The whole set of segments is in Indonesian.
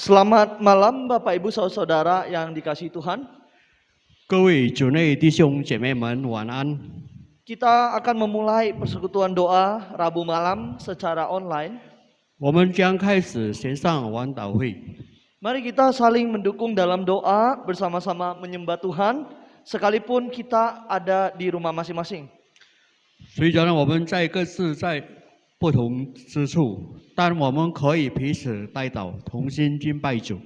Selamat malam Bapak Ibu Saudara yang dikasihi Tuhan. 各位主内弟兄姐妹们，晚安。 Kita akan memulai persekutuan doa Rabu malam secara online. 我们将开始线上晚祷会。 Mari kita saling mendukung dalam doa bersama-sama menyembah Tuhan, sekalipun kita ada di rumah masing-masing. 虽然我们各自在不同之处，但我们可以彼此代祷，同心敬拜主。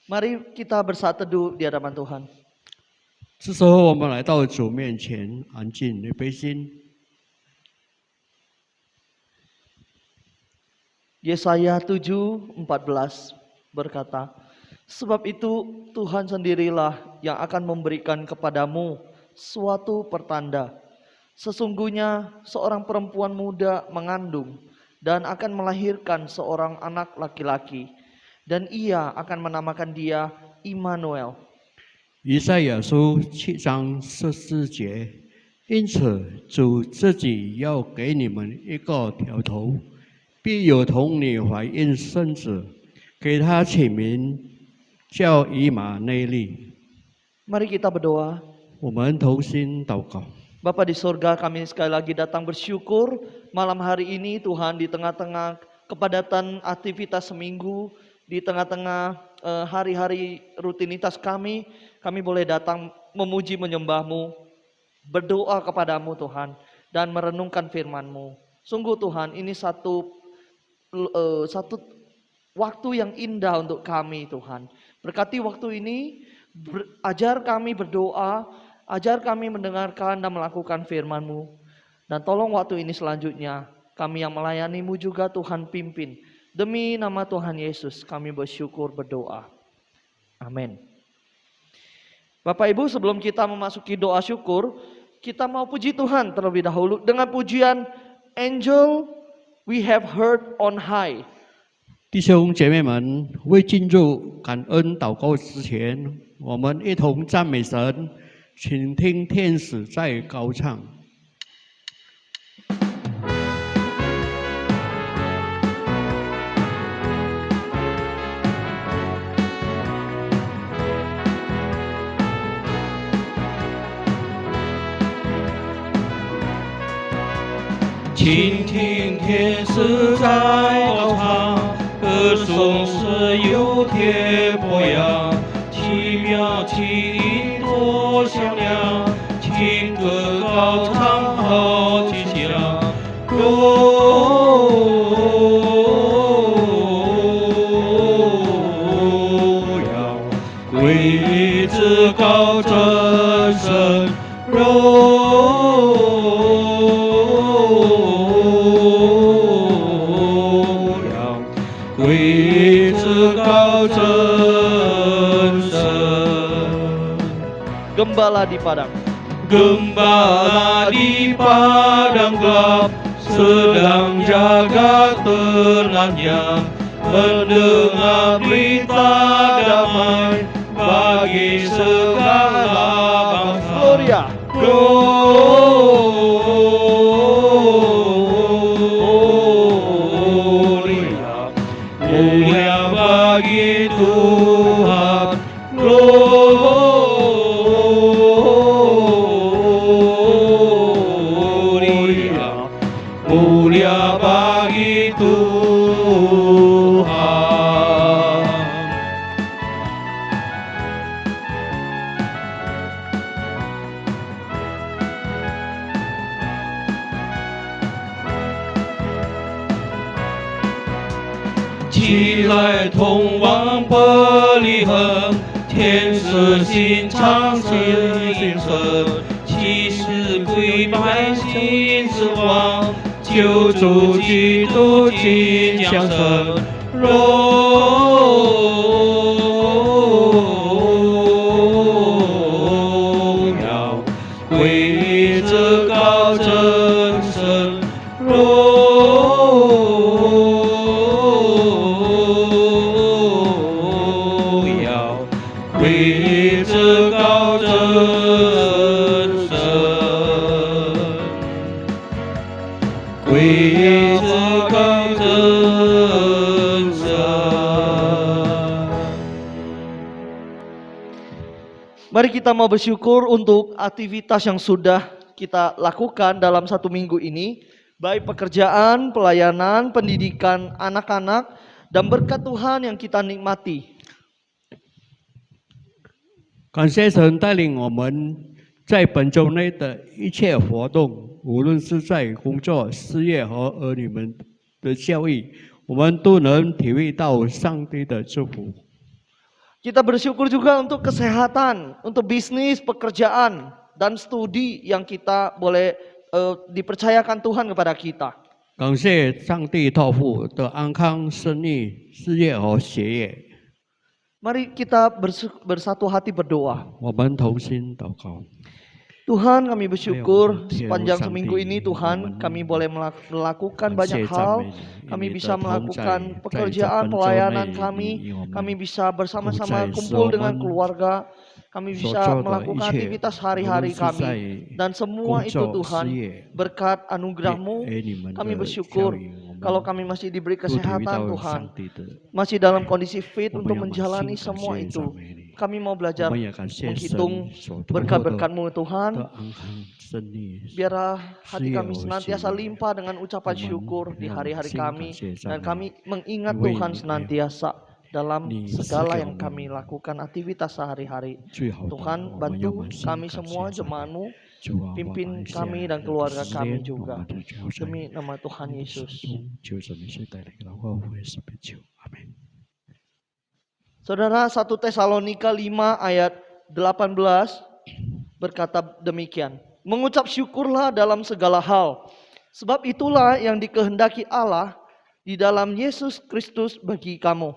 Mari kita bersatu teduh di hadapan Tuhan. 这时候，我们来到主面前，安静预备心。 Yesaya 7:14 berkata, sebab itu Tuhan sendirilah yang akan memberikan kepadamu suatu pertanda. Sesungguhnya seorang perempuan muda mengandung dan akan melahirkan seorang anak laki-laki, dan ia akan menamakan dia Immanuel. 以赛亚书7章14节，因此主自己要给你们一个条头，必有童女怀孕生子，给他起名叫以马内利。 Mari kita berdoa. 我们同心祷告。 Bapa di surga, kami sekali lagi datang bersyukur malam hari ini Tuhan, di tengah-tengah kepadatan aktivitas seminggu, di tengah-tengah hari-hari rutinitas kami boleh datang memuji menyembah-Mu, berdoa kepadamu Tuhan, dan merenungkan firman-Mu. Sungguh Tuhan, ini satu waktu yang indah untuk kami Tuhan. Berkati waktu ini, ajar kami berdoa, ajar kami mendengarkan dan melakukan firman-Mu. Dan tolong waktu ini selanjutnya, kami yang melayani-Mu juga Tuhan pimpin. Demi nama Tuhan Yesus kami bersyukur berdoa. Amin. Bapak Ibu, sebelum kita memasuki doa syukur, kita mau puji Tuhan terlebih dahulu dengan pujian Angel We Have Heard on High. 弟兄姐妹们，未进入感恩祷告之前，我们一同赞美神，请听天使在高唱。 倾听天使在高唱，歌颂是有天波扬，奇妙奇音多响亮，情歌高唱好吉祥，荣耀归至高真神，归至高真神。 Gembala di padang. Gembala di padang gelap sedang jaga tenangnya, mendengar berita damai bagi segala bangsa. Gloria. Mulia bagi Tuhan, mulia bagi Tuhan.起来，通往伯利恒，天使心唱新声，启示归百姓之王，救主基督即降生，荣耀归至高真神，归至高真神，归至高真神。Mari kita mau bersyukur untuk aktivitas yang sudah kita lakukan dalam 1 minggu ini. Baik pekerjaan, pelayanan, pendidikan anak-anak, dan berkat Tuhan yang kita nikmati. 感谢神带领我们在本周内的一切活动，无论是在工作、事业和儿女们的教育，我们都能体会到上帝的祝福。 Kita bersyukur juga untuk kesehatan, untuk bisnis, pekerjaan, dan studi yang kita boleh dipercayakan Tuhan kepada kita. 感谢上帝托付的安康、生意、事业和学业。 Mari kita bersatu hati berdoa. 我们同心祷告。 Tuhan, kami bersyukur Ayo, sepanjang Sang seminggu Di, ini Tuhan kami boleh melakukan banyak hal. Kami bisa melakukan pekerjaan, pelayanan kami bisa bersama-sama kumpul dengan keluarga. Kami bisa melakukan aktivitas hari-hari kami. Dan semua itu Tuhan berkat anugerah-Mu. Kami bersyukur kalau kami masih diberi kesehatan Tuhan. Masih dalam kondisi fit untuk menjalani semua itu. Kami mau belajar menghitung berkat-berkat-Mu Tuhan. Biarlah hati kami senantiasa limpah dengan ucapan syukur di hari-hari kami. Dan kami mengingat Tuhan senantiasa dalam segala yang kami lakukan aktivitas sehari-hari. Tuhan bantu kami semua jemaat-Mu, pimpin kami dan keluarga kami juga. Demi nama Tuhan Yesus. Saudara, 1 Tesalonika 5 ayat 18 berkata demikian. Mengucap syukurlah dalam segala hal, sebab itulah yang dikehendaki Allah di dalam Yesus Kristus bagi kamu.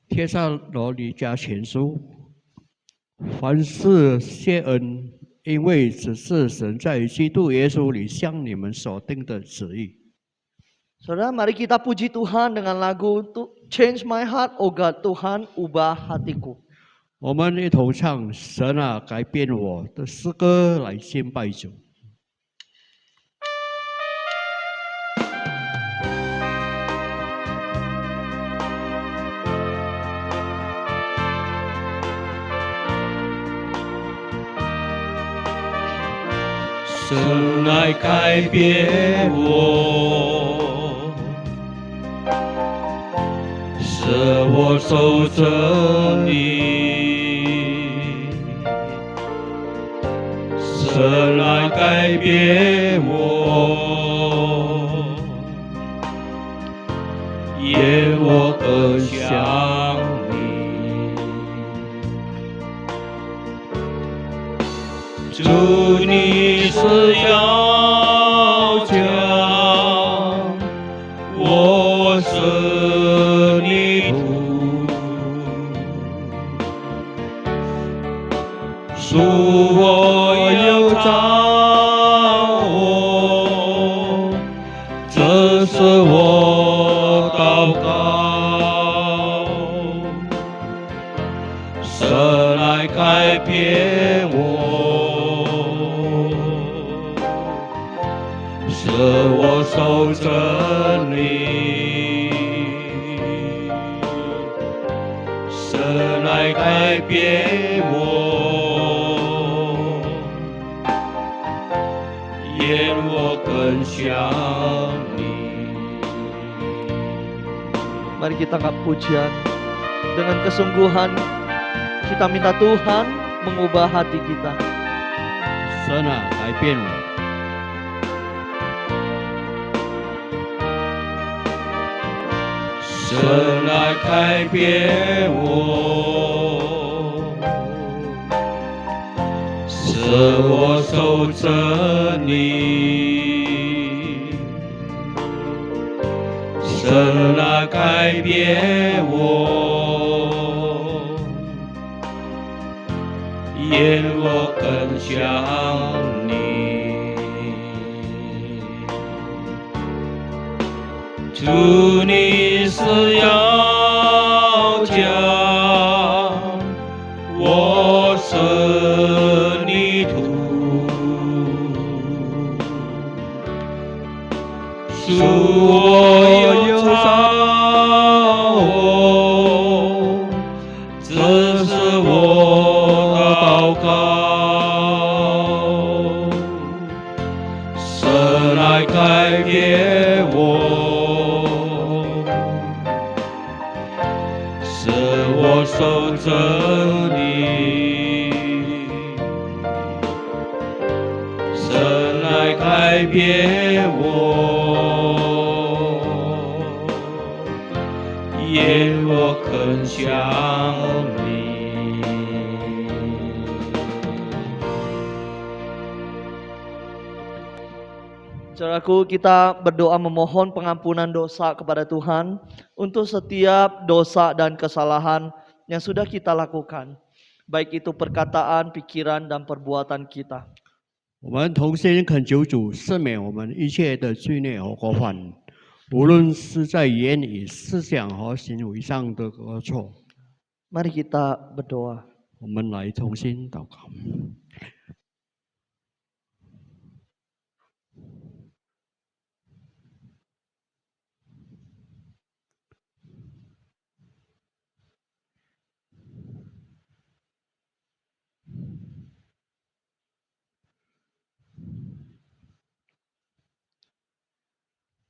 帖撒罗尼迦前书，凡事谢恩，因为只是神在基督耶稣里向你们所定的旨意。 Saudara, mari kita puji Tuhan dengan lagu Change My Heart, Oh God, Tuhan ubah hatiku. 我们一同唱神啊，改变我的诗歌来敬拜主。 神来改变我，使我守着你。神来改变我，愿我更像你。主，你是要将我生泥土，恕我有造我，这是我祷告，神来改变我。 使我守着你，神来改变我，愿我更像你。 Mari kita angkat pujian dengan kesungguhan. Kita minta Tuhan mengubah hati kita. 神啊，改变我。 神来改变我，使我守着你。神来改变我，愿我更像你。 主，你是要将我生泥土，恕我有造我，这是我的祷告。守着你，神来改变我，愿我更像你。 Saudaraku, kita berdoa memohon pengampunan dosa kepada Tuhan untuk setiap dosa dan kesalahan yang sudah kita lakukan, baik itu perkataan, pikiran, dan perbuatan kita. 我们同心恳求主赦免我们一切的罪孽和过犯，无论是在言语、思想和行为上的过错。 Mari kita berdoa. 我们来重新祷告。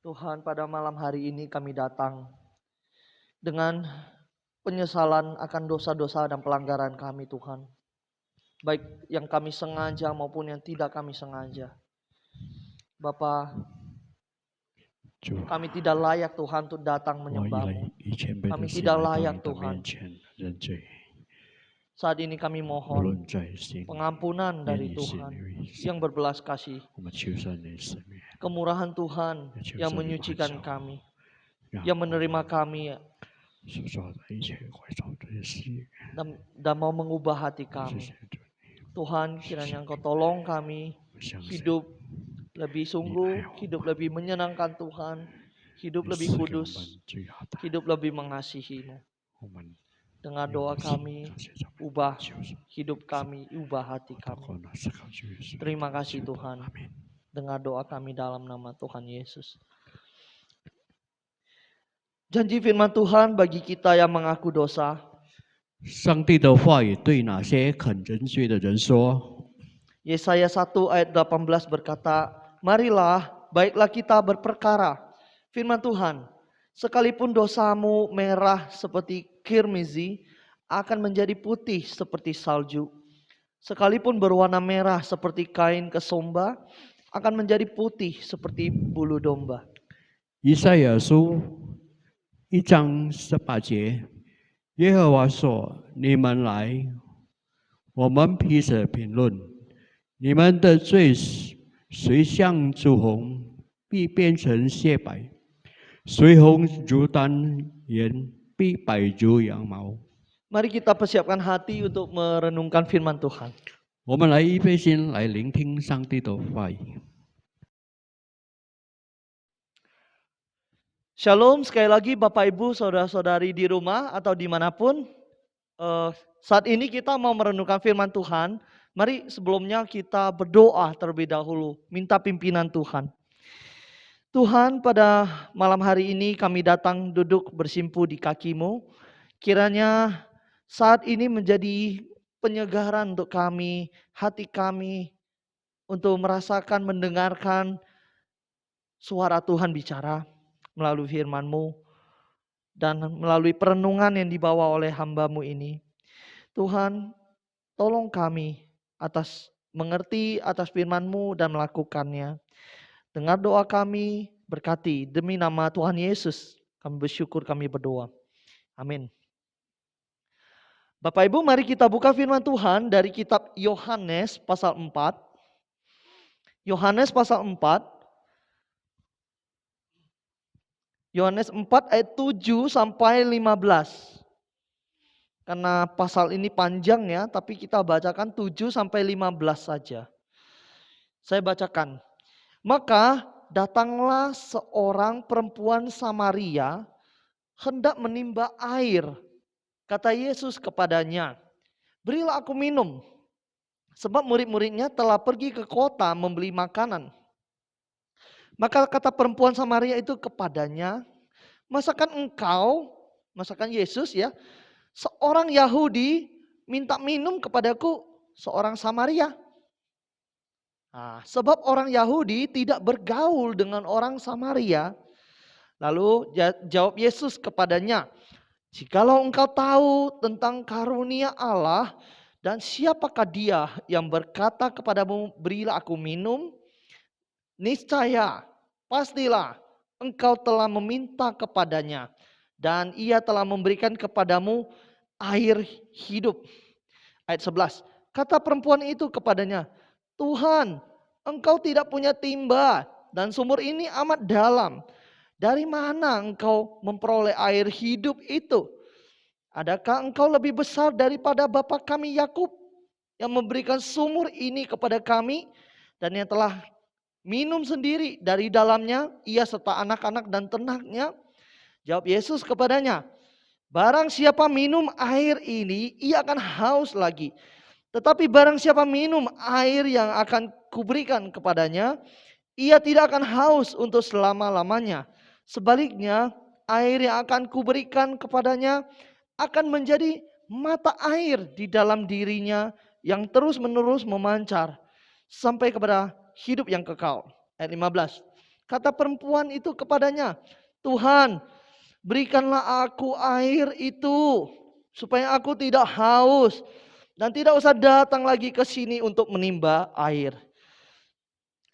Tuhan, pada malam hari ini kami datang dengan penyesalan akan dosa-dosa dan pelanggaran kami, Tuhan. Baik yang kami sengaja maupun yang tidak kami sengaja. Bapa, 主啊， kami tidak layak Tuhan untuk datang 我以 menyembah-Mu. 以谦卑 Kami 的心 tidak 来到 layak 你的 Tuhan. 面前认罪， Saat ini kami 无 mohon 论在心、 pengampunan 言 dari 语、行 Tuhan 为 yang 上， berbelas kasih. 我们求神你赦免， Kemurahan Tuhan yang menyucikan kami, yang menerima kami 所做的一切会做这些事， dan mau mengubah hati 谢 kami. 谢主， Tuhan, kiranya Engkau tolong kami 我相信 hidup lebih sungguh, hidup lebih menyenangkan Tuhan, hidup 你 lebih 赐给我 kudus, 们最好的， hidup lebih mengasihi-Mu. 我们 Dengar doa kami, 这些咱们 ubah 求神， hidup kami, ubah hati 祷 kami. 告呢是靠主耶稣， Terima kasih 求祷 Tuhan. 阿门。 Dengar doa kami dalam nama Tuhan Yesus. Janji firman Tuhan bagi kita yang mengaku dosa. 上帝的话语对哪些肯认罪的人说？ Yesaya 1 ayat 18 berkata, marilah, baiklah kita berperkara. Firman Tuhan, sekalipun dosamu merah seperti kirmizi, akan menjadi putih seperti salju. Sekalipun berwarna merah seperti kain kesomba, akan menjadi putih seperti bulu domba. 以赛亚书1章18节，耶和华说：“你们来，我们彼此评论，你们的罪虽像朱红，必变成雪白；虽红如丹颜，必白如羊毛。” Mari kita persiapkan hati untuk merenungkan firman Tuhan. 我们来预备心来聆听上帝的话语。 Shalom, sekali lagi Bapak Ibu, Saudara-saudari di rumah atau dimanapun. Saat ini kita mau merenungkan firman Tuhan. Mari sebelumnya kita berdoa terlebih dahulu, minta pimpinan Tuhan. Tuhan, pada malam hari ini kami datang duduk bersimpu di kaki-Mu. Kiranya saat ini menjadi penyegaran untuk kami, hati kami, untuk merasakan, mendengarkan suara Tuhan bicara melalui firman-Mu dan melalui perenungan yang dibawa oleh hamba-Mu ini. Tuhan, tolong kami atas mengerti atas firman-Mu dan melakukannya. Dengar doa kami, berkati demi nama Tuhan Yesus. Kami bersyukur, kami berdoa. Amin. Bapak Ibu, mari kita buka firman Tuhan dari kitab Yohanes pasal 4. Yohanes pasal 4. Yohanes 4 ayat 7 sampai 15. Karena pasal ini panjang ya, tapi kita bacakan 7 sampai 15 saja. Saya bacakan. Maka datanglah seorang perempuan Samaria hendak menimba air. Kata Yesus kepadanya, berilah aku minum. Sebab murid-muridnya telah pergi ke kota membeli makanan. Maka kata perempuan Samaria itu kepadanya, masakan Yesus ya, seorang Yahudi minta minum kepadaku seorang Samaria. Nah, sebab orang Yahudi tidak bergaul dengan orang Samaria. Lalu jawab Yesus kepadanya, Jikalau engkau tahu tentang karunia Allah dan siapakah dia yang berkata kepadamu, berilah aku minum, niscaya, pastilah engkau telah meminta kepadanya dan ia telah memberikan kepadamu air hidup. Ayat 11. Kata perempuan itu kepadanya, Tuhan, engkau tidak punya timba dan sumur ini amat dalam. Dari mana engkau memperoleh air hidup itu? Adakah engkau lebih besar daripada bapa kami Yakub yang memberikan sumur ini kepada kami dan yang telah minum sendiri dari dalamnya, ia serta anak-anak dan ternaknya? Jawab Yesus kepadanya, barang siapa minum air ini, ia akan haus lagi. Tetapi barang siapa minum air yang akan kuberikan kepadanya, ia tidak akan haus untuk selama-lamanya. Sebaliknya, air yang akan kuberikan kepadanya akan menjadi mata air di dalam dirinya yang terus-menerus memancar sampai kepada hidup yang kekal. Ayat 15. Kata perempuan itu kepadanya, Tuhan, berikanlah aku air itu supaya aku tidak haus dan tidak usah datang lagi ke sini untuk menimba air.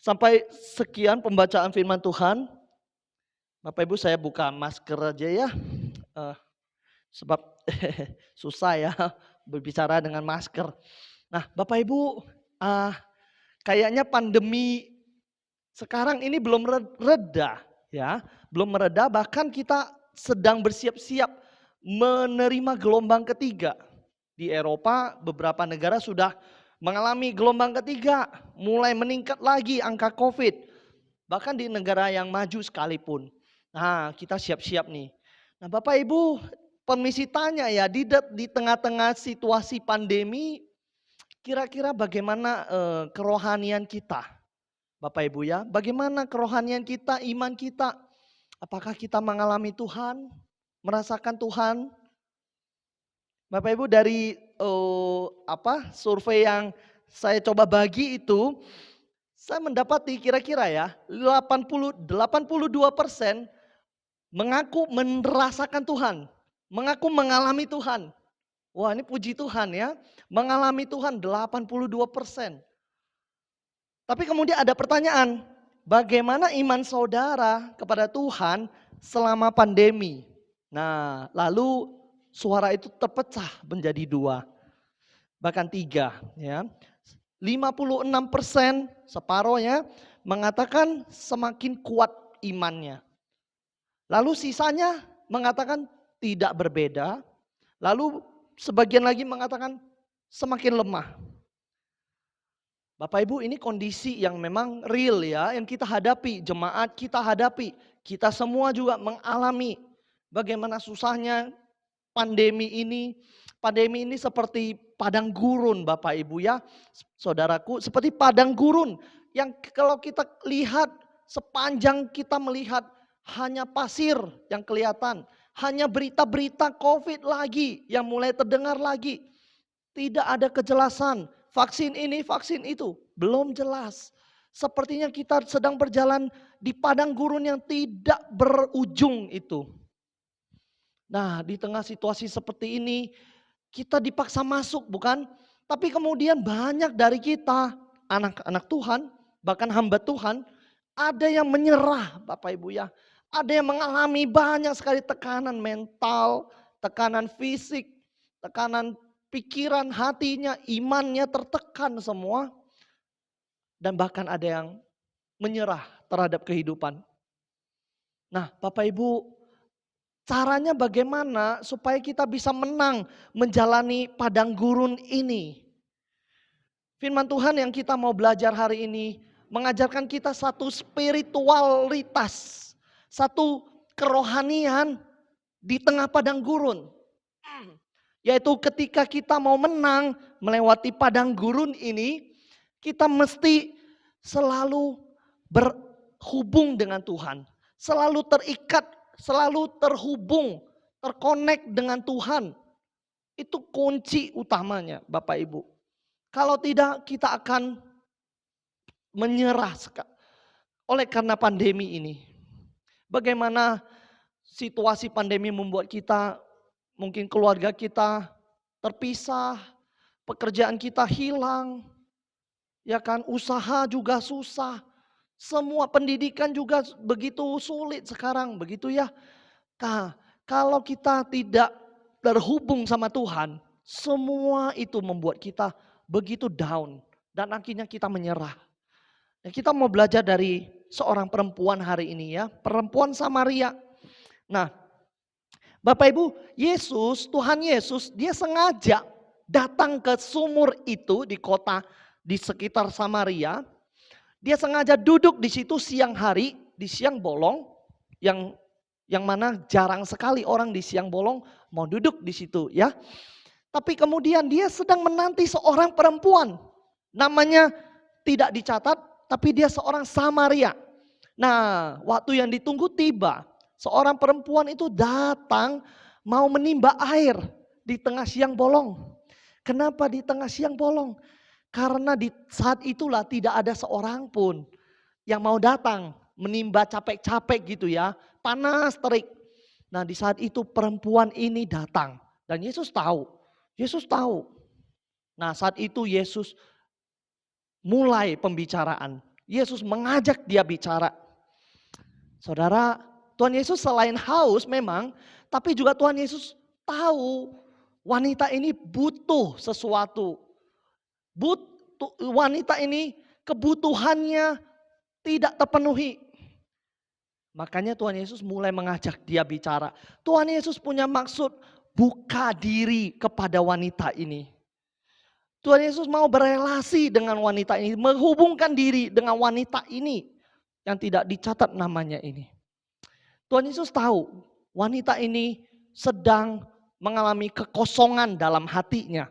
Sampai sekian pembacaan firman Tuhan. Bapak Ibu, saya buka masker aja ya. Sebab susah ya berbicara dengan masker. Nah, Bapak Ibu, kayaknya pandemi sekarang ini belum reda ya, belum mereda, bahkan kita sedang bersiap-siap menerima gelombang ketiga. Di Eropa beberapa negara sudah mengalami gelombang ketiga, mulai meningkat lagi angka COVID. Bahkan di negara yang maju sekalipun. Nah, kita siap-siap nih. Nah, Bapak Ibu, permisi tanya ya, di tengah-tengah situasi pandemi, kira-kira bagaimana kerohanian kita? Bapak Ibu ya, bagaimana kerohanian kita, iman kita? Apakah kita mengalami Tuhan, merasakan Tuhan? Bapak Ibu, dari survei yang saya coba bagi itu, saya mendapati kira-kira ya 82% mengaku merasakan Tuhan, mengaku mengalami Tuhan. Wah, ini puji Tuhan ya, mengalami Tuhan 82%. Tapi kemudian ada pertanyaan, bagaimana iman saudara kepada Tuhan selama pandemi? Nah, lalu suara itu terpecah menjadi dua, bahkan tiga ya. 56%, separohnya mengatakan semakin kuat imannya. Lalu sisanya mengatakan tidak berbeda. Lalu sebagian lagi mengatakan semakin lemah. Bapak Ibu, ini kondisi yang memang real ya, yang kita hadapi, jemaat kita hadapi. Kita semua juga mengalami bagaimana susahnya pandemi ini. Pandemi ini seperti padang gurun Bapak Ibu ya, saudaraku, seperti padang gurun yang kalau kita lihat sepanjang kita melihat hanya pasir yang kelihatan, hanya berita-berita COVID lagi yang mulai terdengar lagi. Tidak ada kejelasan, vaksin ini, vaksin itu, belum jelas. Sepertinya kita sedang berjalan di padang gurun yang tidak berujung itu. Nah, di tengah situasi seperti ini, kita dipaksa masuk bukan? Tapi kemudian banyak dari kita, anak-anak Tuhan, bahkan hamba Tuhan, ada yang menyerah Bapak Ibu ya. Ada yang mengalami banyak sekali tekanan mental, tekanan fisik, tekanan pikiran, hatinya, imannya tertekan semua. Dan bahkan ada yang menyerah terhadap kehidupan. Nah, Bapak Ibu, caranya bagaimana supaya kita bisa menang menjalani padang gurun ini? Firman Tuhan yang kita mau belajar hari ini mengajarkan kita satu spiritualitas, satu kerohanian di tengah padang gurun. Yaitu ketika kita mau menang melewati padang gurun ini, kita mesti selalu berhubung dengan Tuhan. Selalu terikat, selalu terhubung, terkonek dengan Tuhan. Itu kunci utamanya Bapak Ibu. Kalau tidak kita akan menyerah oleh karena pandemi ini. Bagaimana situasi pandemi membuat kita mungkin keluarga kita terpisah, pekerjaan kita hilang, ya kan, usaha juga susah, semua pendidikan juga begitu sulit sekarang, begitu ya. Kalau kita tidak terhubung sama Tuhan, semua itu membuat kita begitu down dan akhirnya kita menyerah. Dan kita mau belajar dari seorang perempuan hari ini ya, perempuan Samaria. Nah, Bapak Ibu, Tuhan Yesus, dia sengaja datang ke sumur itu di kota di sekitar Samaria. Dia sengaja duduk di situ siang hari, di siang bolong, yang mana jarang sekali orang di siang bolong mau duduk di situ ya. Tapi kemudian dia sedang menanti seorang perempuan. Namanya tidak dicatat, tapi dia seorang Samaria. Nah, waktu yang ditunggu tiba. Seorang perempuan itu datang mau menimba air di tengah siang bolong. Kenapa di tengah siang bolong? Karena di saat itulah tidak ada seorang pun yang mau datang menimba capek-capek gitu ya. Panas terik. Nah, di saat itu perempuan ini datang dan Yesus tahu. Yesus tahu. Nah, saat itu Yesus mulai pembicaraan. Yesus mengajak dia bicara. Saudara, Tuhan Yesus selain haus memang, tapi juga Tuhan Yesus tahu wanita ini butuh sesuatu. Wanita ini kebutuhannya tidak terpenuhi. Makanya Tuhan Yesus mulai mengajak dia bicara. Tuhan Yesus punya maksud buka diri kepada wanita ini. Tuhan Yesus mau berelasi dengan wanita ini, menghubungkan diri dengan wanita ini yang tidak dicatat namanya ini. Tuhan Yesus tahu wanita ini sedang mengalami kekosongan dalam hatinya.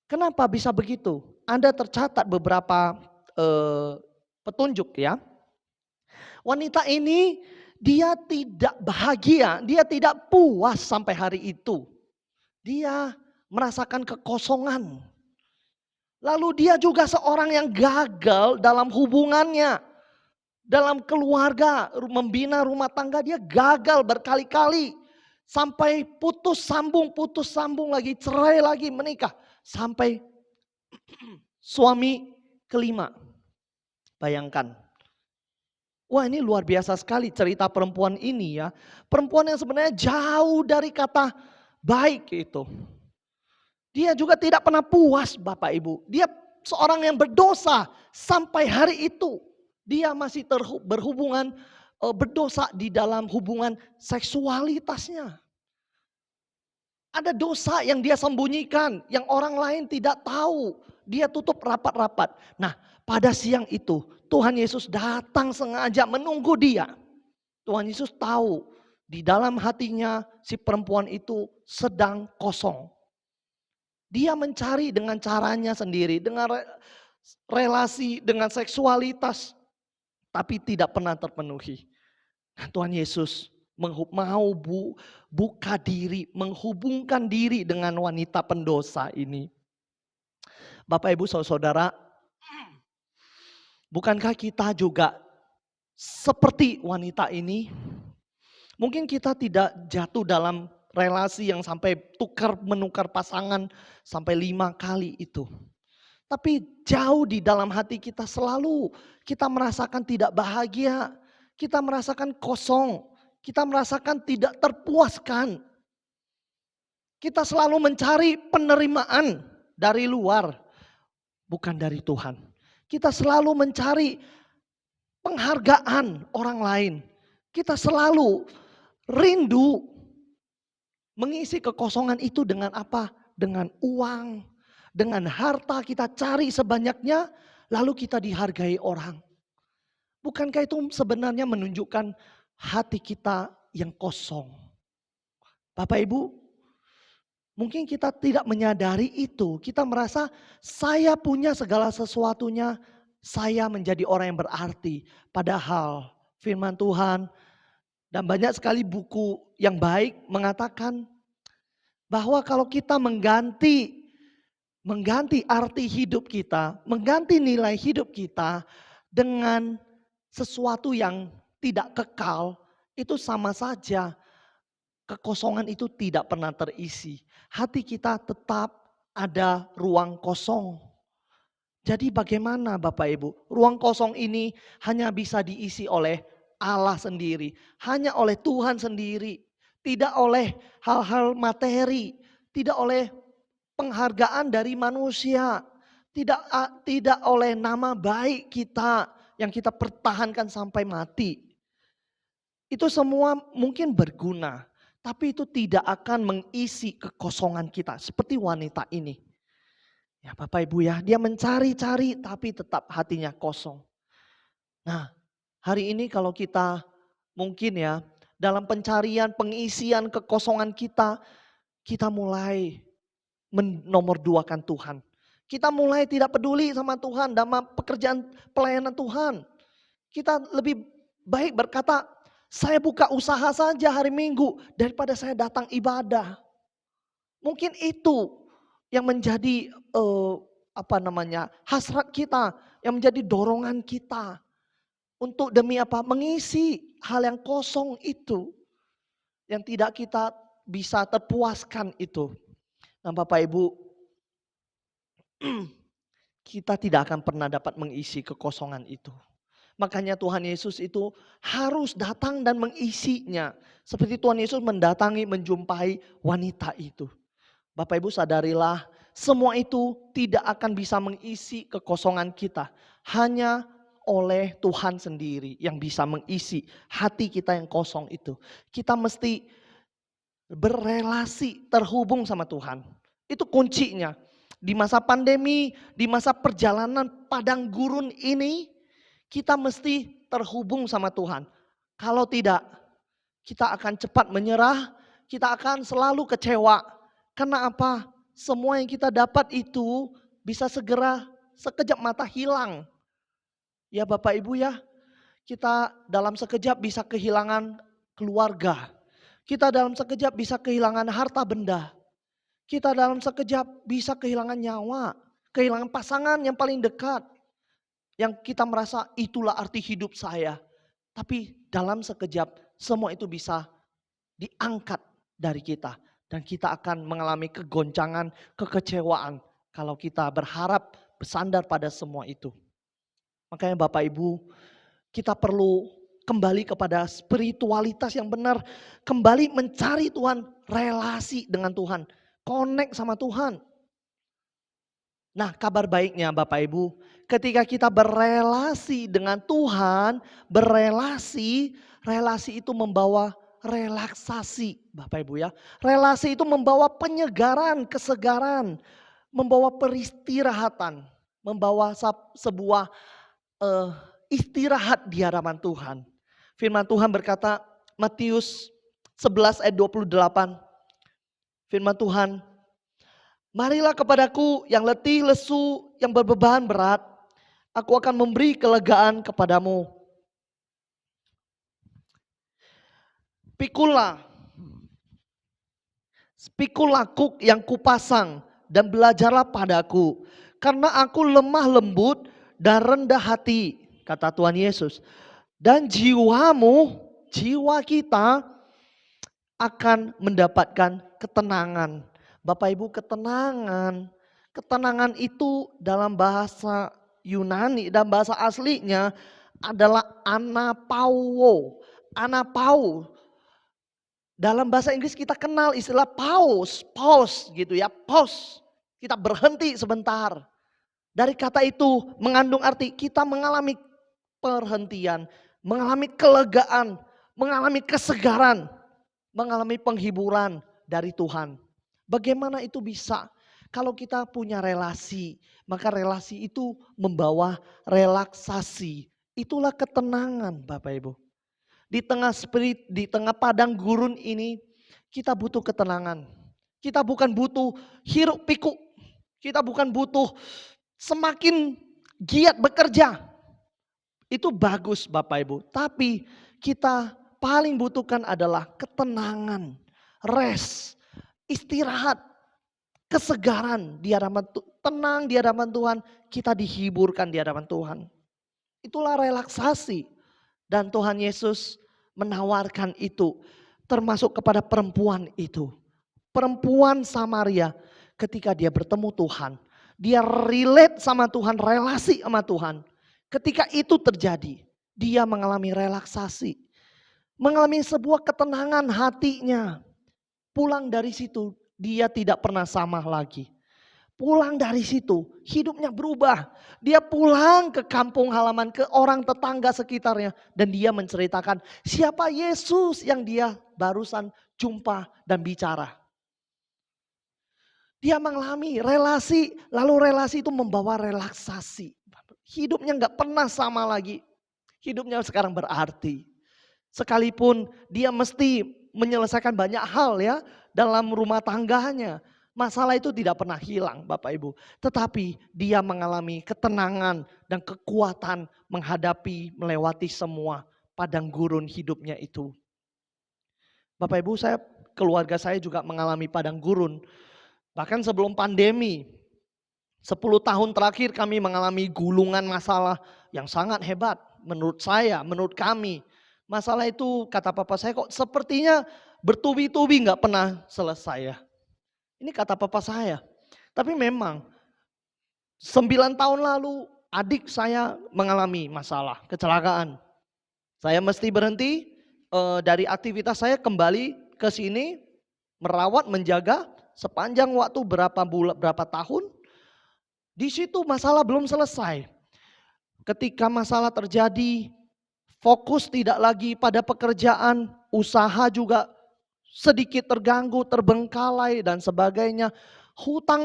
Kenapa bisa begitu? Ada tercatat beberapa petunjuk ya. Wanita ini dia tidak bahagia, dia tidak puas sampai hari itu. Dia merasakan kekosongan. Lalu dia juga seorang yang gagal dalam hubungannya. Dalam keluarga, membina rumah tangga dia gagal berkali-kali. Sampai putus sambung lagi, cerai lagi, menikah. Sampai suami kelima. Bayangkan. Wah, ini luar biasa sekali cerita perempuan ini ya. Perempuan yang sebenarnya jauh dari kata baik itu. Dia juga tidak pernah puas Bapak Ibu. Dia seorang yang berdosa sampai hari itu. Dia masih berhubungan, berdosa di dalam hubungan seksualitasnya. Ada dosa yang dia sembunyikan, yang orang lain tidak tahu. Dia tutup rapat-rapat. Nah, pada siang itu Tuhan Yesus datang sengaja menunggu dia. Tuhan Yesus tahu di dalam hatinya si perempuan itu sedang kosong. Dia mencari dengan caranya sendiri, dengan relasi, dengan seksualitas. Tapi tidak pernah terpenuhi. Tuhan Yesus mau buka diri, menghubungkan diri dengan wanita pendosa ini. Bapak Ibu saudara, bukankah kita juga seperti wanita ini? Mungkin kita tidak jatuh dalam relasi yang sampai menukar pasangan sampai 5 kali itu. Tapi jauh di dalam hati kita selalu kita merasakan tidak bahagia. Kita merasakan kosong. Kita merasakan tidak terpuaskan. Kita selalu mencari penerimaan dari luar. Bukan dari Tuhan. Kita selalu mencari penghargaan orang lain. Kita selalu rindu mengisi kekosongan itu dengan apa? Dengan uang. Dengan harta kita cari sebanyaknya, lalu kita dihargai orang. Bukankah itu sebenarnya menunjukkan hati kita yang kosong? Bapak Ibu, mungkin kita tidak menyadari itu. Kita merasa saya punya segala sesuatunya, saya menjadi orang yang berarti. Padahal firman Tuhan dan banyak sekali buku yang baik mengatakan bahwa kalau kita mengganti arti hidup kita, mengganti nilai hidup kita dengan sesuatu yang tidak kekal, itu sama saja kekosongan itu tidak pernah terisi. Hati kita tetap ada ruang kosong. Jadi bagaimana Bapak Ibu? Ruang kosong ini hanya bisa diisi oleh Allah sendiri. Hanya oleh Tuhan sendiri. Tidak oleh hal-hal materi. Tidak oleh penghargaan dari manusia. Tidak oleh nama baik kita yang kita pertahankan sampai mati. Itu semua mungkin berguna. Tapi itu tidak akan mengisi kekosongan kita. Seperti wanita ini. Ya Bapak Ibu ya, dia mencari-cari tapi tetap hatinya kosong. Nah, hari ini kalau kita mungkin ya, dalam pencarian pengisian kekosongan kita mulai menomorduakan Tuhan. Kita mulai tidak peduli sama Tuhan dalam pekerjaan pelayanan Tuhan. Kita lebih baik berkata, saya buka usaha saja hari Minggu daripada saya datang ibadah. Mungkin itu yang menjadi hasrat kita, yang menjadi dorongan kita untuk demi apa? Mengisi hal yang kosong itu, yang tidak kita bisa terpuaskan itu. Nah Bapak Ibu, kita tidak akan pernah dapat mengisi kekosongan itu. Makanya Tuhan Yesus itu harus datang dan mengisinya. Seperti Tuhan Yesus mendatangi, menjumpai wanita itu. Bapak Ibu sadarilah, semua itu tidak akan bisa mengisi kekosongan kita. Hanya oleh Tuhan sendiri yang bisa mengisi hati kita yang kosong itu. Kita mesti berrelasi, terhubung sama Tuhan. Itu kuncinya. Di masa pandemi, di masa perjalanan padang gurun ini, kita mesti terhubung sama Tuhan. Kalau tidak, kita akan cepat menyerah, kita akan selalu kecewa. Karena apa? Semua yang kita dapat itu bisa segera sekejap mata hilang. Ya Bapak Ibu ya, kita dalam sekejap bisa kehilangan keluarga. Kita dalam sekejap bisa kehilangan harta benda. Kita dalam sekejap bisa kehilangan nyawa. Kehilangan pasangan yang paling dekat. Yang kita merasa itulah arti hidup saya. Tapi dalam sekejap semua itu bisa diangkat dari kita. Dan kita akan mengalami kegoncangan, kekecewaan. Kalau kita berharap bersandar pada semua itu. Makanya Bapak Ibu, kita perlu kembali kepada spiritualitas yang benar. Kembali mencari Tuhan, relasi dengan Tuhan. Connect sama Tuhan. Nah kabar baiknya Bapak Ibu, ketika kita berelasi dengan Tuhan, relasi itu membawa relaksasi Bapak Ibu ya. Relasi itu membawa penyegaran, kesegaran, membawa peristirahatan, membawa sebuah istirahat di hadapan Tuhan. Firman Tuhan berkata, Matius 11 ayat 28. Firman Tuhan, marilah kepadaku yang letih, lesu, yang berbeban berat, aku akan memberi kelegaan kepadamu. Pikulah kuk yang kupasang dan belajarlah padaku. Karena aku lemah lembut dan rendah hati, kata Tuhan Yesus. Dan jiwa kita akan mendapatkan ketenangan. Bapak Ibu, ketenangan itu dalam bahasa Yunani, dalam bahasa aslinya adalah anapauo. Dalam bahasa Inggris kita kenal istilah pause gitu ya, pause. Kita berhenti sebentar. Dari kata itu mengandung arti kita mengalami perhentian, mengalami kelegaan, mengalami kesegaran, mengalami penghiburan dari Tuhan. Bagaimana itu bisa? Kalau kita punya relasi, maka relasi itu membawa relaksasi. Itulah ketenangan Bapak Ibu. Di tengah padang gurun ini kita butuh ketenangan. Kita bukan butuh hiruk pikuk. Kita bukan butuh semakin giat bekerja. Itu bagus Bapak Ibu. Tapi kita paling butuhkan adalah ketenangan, rest, istirahat, kesegaran di hadapan tenang di hadapan Tuhan, kita dihiburkan di hadapan Tuhan. Itulah relaksasi. Dan Tuhan Yesus menawarkan itu. termasuk kepada perempuan itu. Perempuan Samaria ketika dia bertemu Tuhan, dia relate sama Tuhan, relasi sama Tuhan. Ketika itu terjadi, dia mengalami relaksasi, mengalami sebuah ketenangan hatinya. Pulang dari situ, dia tidak pernah sama lagi. Pulang dari situ, hidupnya berubah. Dia pulang ke kampung halaman, ke orang tetangga sekitarnya. Dan dia menceritakan siapa Yesus yang dia barusan jumpa dan bicara. Dia mengalami relasi, lalu relasi itu membawa relaksasi. Hidupnya gak pernah sama lagi. Hidupnya sekarang berarti. Sekalipun dia mesti menyelesaikan banyak hal ya dalam rumah tangganya. Masalah itu tidak pernah hilang Bapak Ibu. Tetapi dia mengalami ketenangan dan kekuatan menghadapi, melewati semua padang gurun hidupnya itu. Bapak Ibu, keluarga saya juga mengalami padang gurun. Bahkan sebelum pandemi, 10 tahun terakhir kami mengalami gulungan masalah yang sangat hebat. Menurut saya, menurut kami. Masalah itu kata papa saya kok sepertinya bertubi-tubi gak pernah selesai ya. Ini kata papa saya. Tapi memang 9 tahun lalu adik saya mengalami masalah, kecelakaan. Saya mesti berhenti dari aktivitas saya kembali ke sini merawat, menjaga sepanjang waktu berapa tahun. Di situ masalah belum selesai. Ketika masalah terjadi, fokus tidak lagi pada pekerjaan, usaha juga sedikit terganggu, terbengkalai dan sebagainya. Hutang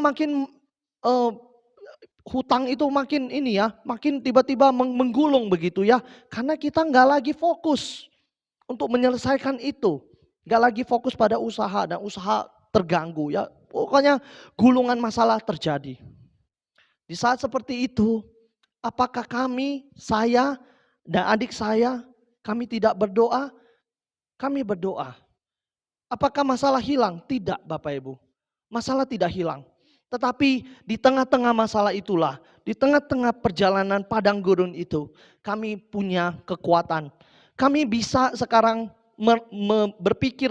itu makin ini ya, makin tiba-tiba menggulung begitu ya. Karena kita nggak lagi fokus untuk menyelesaikan itu. Nggak lagi fokus pada usaha dan usaha terganggu ya. Pokoknya gulungan masalah terjadi. Di saat seperti itu, apakah saya dan adik saya, kami tidak berdoa? Kami berdoa. Apakah masalah hilang? Tidak Bapak Ibu. Masalah tidak hilang. Tetapi di tengah-tengah masalah itulah, di tengah-tengah perjalanan padang gurun itu, kami punya kekuatan. Kami bisa sekarang berpikir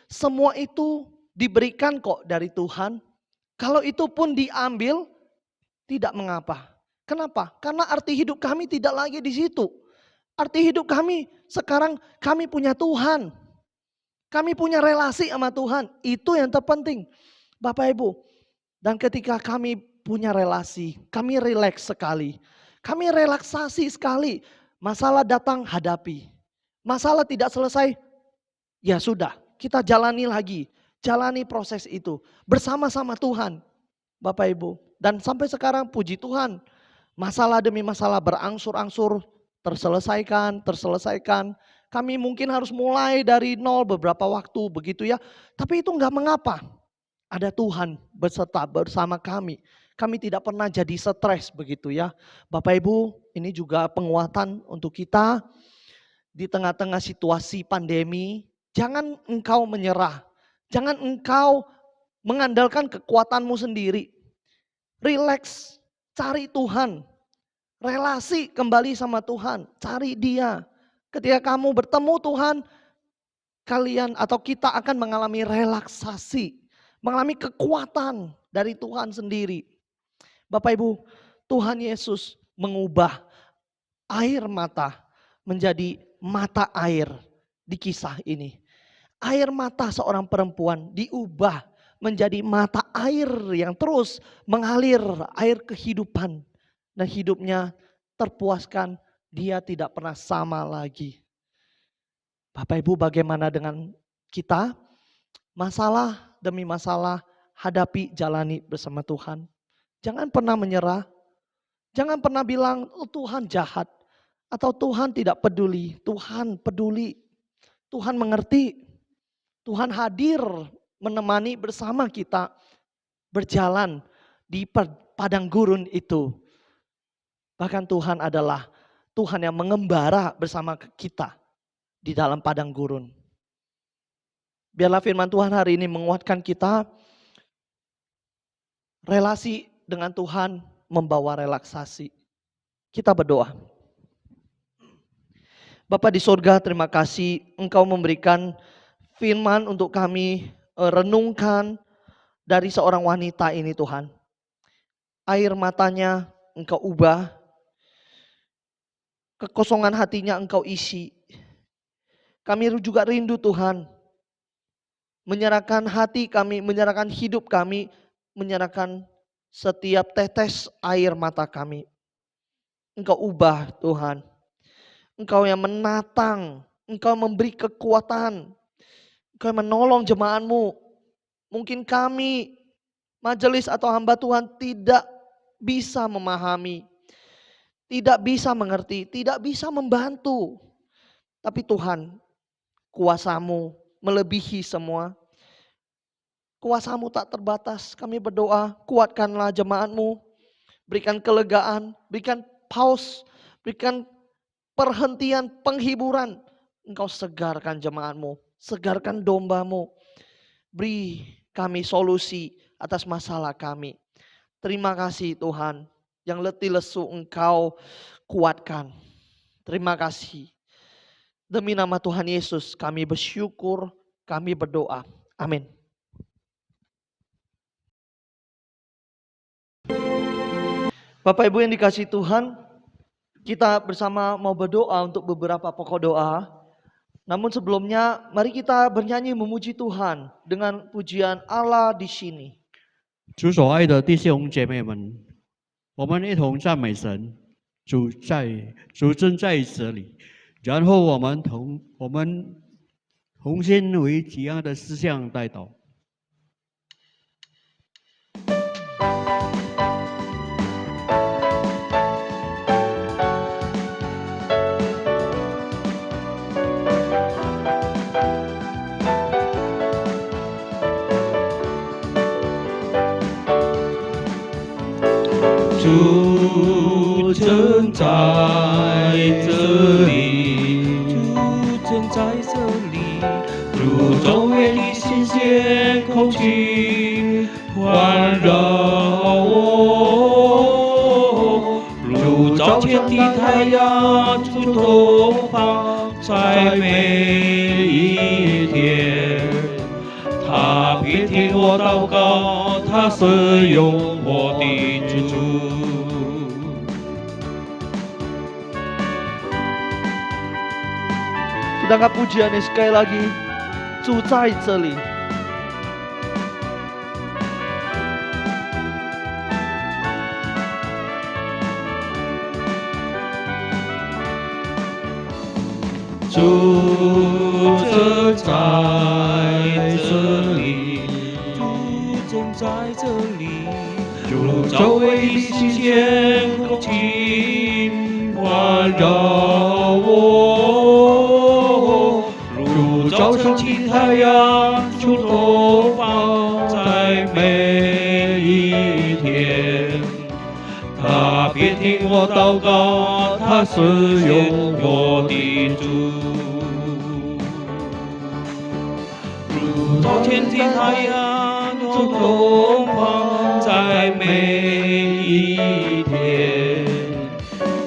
semua itu diberikan kok dari Tuhan. Kalau itu pun diambil, tidak mengapa. Kenapa? Karena arti hidup kami tidak lagi di situ. Arti hidup kami sekarang kami punya Tuhan. Kami punya relasi sama Tuhan. Itu yang terpenting Bapak Ibu. Dan ketika kami punya relasi, kami rileks sekali. Kami relaksasi sekali. Masalah datang hadapi. Masalah tidak selesai, ya sudah. Kita jalani lagi. Jalani proses itu. Bersama-sama Tuhan. Bapak Ibu. Dan sampai sekarang puji Tuhan. Masalah demi masalah berangsur-angsur terselesaikan. Kami mungkin harus mulai dari nol beberapa waktu begitu ya. Tapi itu enggak mengapa. Ada Tuhan beserta bersama kami. Kami tidak pernah jadi stres begitu ya. Bapak Ibu, ini juga penguatan untuk kita. Di tengah-tengah situasi pandemi, jangan engkau menyerah. Jangan engkau mengandalkan kekuatanmu sendiri. Relax, cari Tuhan. Relasi kembali sama Tuhan, cari Dia. Ketika kamu bertemu Tuhan, kalian atau kita akan mengalami relaksasi, mengalami kekuatan dari Tuhan sendiri. Bapak Ibu, Tuhan Yesus mengubah air mata menjadi mata air di kisah ini. Air mata seorang perempuan diubah menjadi mata air yang terus mengalir, air kehidupan. Dan hidupnya terpuaskan, dia tidak pernah sama lagi. Bapak Ibu, bagaimana dengan kita? Masalah demi masalah hadapi, jalani bersama Tuhan. Jangan pernah menyerah. Jangan pernah bilang, oh, Tuhan jahat. Atau Tuhan tidak peduli. Tuhan peduli. Tuhan mengerti. Tuhan hadir menemani bersama kita berjalan di padang gurun itu. Bahkan Tuhan adalah Tuhan yang mengembara bersama kita di dalam padang gurun. Biarlah firman Tuhan hari ini menguatkan kita. Relasi dengan Tuhan membawa relaksasi. Kita berdoa. Bapa di sorga, terima kasih Engkau memberikan firman untuk kami renungkan dari seorang wanita ini Tuhan. Air matanya Engkau ubah, kekosongan hatinya Engkau isi. Kami juga rindu Tuhan, menyerahkan hati kami, menyerahkan hidup kami, menyerahkan setiap tetes air mata kami. Engkau ubah Tuhan. Engkau yang menatang, Engkau memberi kekuatan, Engkau yang menolong jemaat-Mu. Mungkin kami, majelis atau hamba Tuhan tidak bisa memahami, tidak bisa mengerti, tidak bisa membantu. Tapi Tuhan, kuasa-Mu melebihi semua. Kuasa-Mu tak terbatas. Kami berdoa, kuatkanlah jemaat-Mu. Berikan kelegaan, berikan pause, berikan perhentian, penghiburan. Engkau segarkan jemaat-Mu, segarkan domba-Mu. Beri kami solusi atas masalah kami. Terima kasih Tuhan, yang letih lesu Engkau kuatkan. Terima kasih. Demi nama Tuhan Yesus kami bersyukur, kami berdoa. Amin. Bapak Ibu yang dikasihi Tuhan, kita bersama mau berdoa untuk beberapa pokok doa. Namun sebelumnya mari kita bernyanyi memuji Tuhan dengan pujian Allah di sini. 主所爱的弟兄姐妹们，我们一同赞美神，主正在这里。然后我们同心为几样的事项代祷。主正在这里，主正在这里，如周围的新鲜空气环绕我，如早前的太阳出东方，在每一天。他必听我祷告，他是用我的主。 Kita angkat pujiannya sekali lagi. 主在这里。主正在这里，主正在这里，如周围的新鲜空气环绕我，如早晨起太阳出东方，在每一天。 他必听我祷告，他是用我的主。如早前的太阳出东方，在每一天。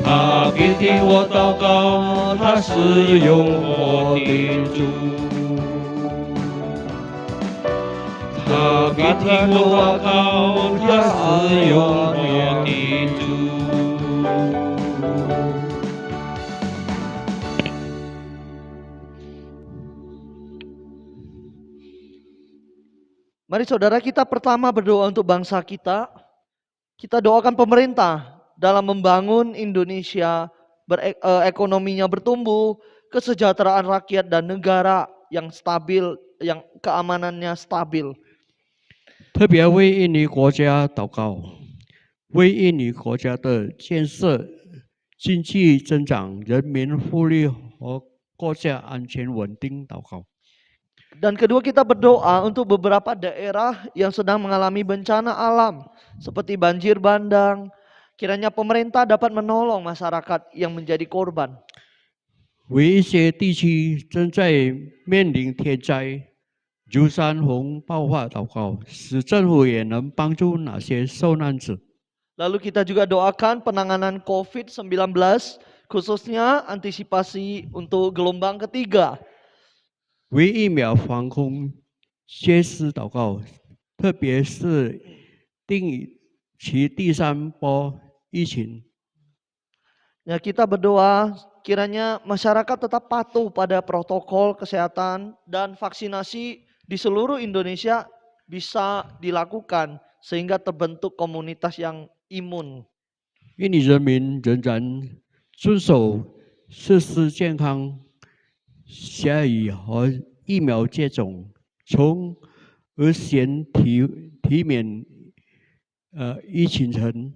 他必听我祷告，他是用我的主。他必听我祷告，他是用我的主。 Mari saudara kita pertama berdoa untuk bangsa kita. Kita doakan pemerintah dalam membangun Indonesia, ekonominya bertumbuh, kesejahteraan rakyat dan negara yang stabil, yang keamanannya stabil. 特别为印尼国家祷告，为印尼国家的建设、经济增长、人民福利和国家安全稳定祷告。 Dan kedua kita berdoa untuk beberapa daerah yang sedang mengalami bencana alam seperti banjir bandang. Kiranya pemerintah dapat menolong masyarakat yang menjadi korban. 为一些地区正在面临天灾、如山洪爆发祷告，使政府也能帮助那些受难者。 Lalu kita juga doakan penanganan COVID-19, khususnya antisipasi untuk gelombang ketiga. 为疫苗防控接施祷告，特别是定期第三波疫情。 Ya, kita berdoa kiranya masyarakat tetap patuh pada protokol kesehatan dan vaksinasi di seluruh Indonesia bisa dilakukan sehingga terbentuk komunitas yang imun. 印尼人民仍然遵守设施健康协议和疫苗接种，从而先提免疫情层。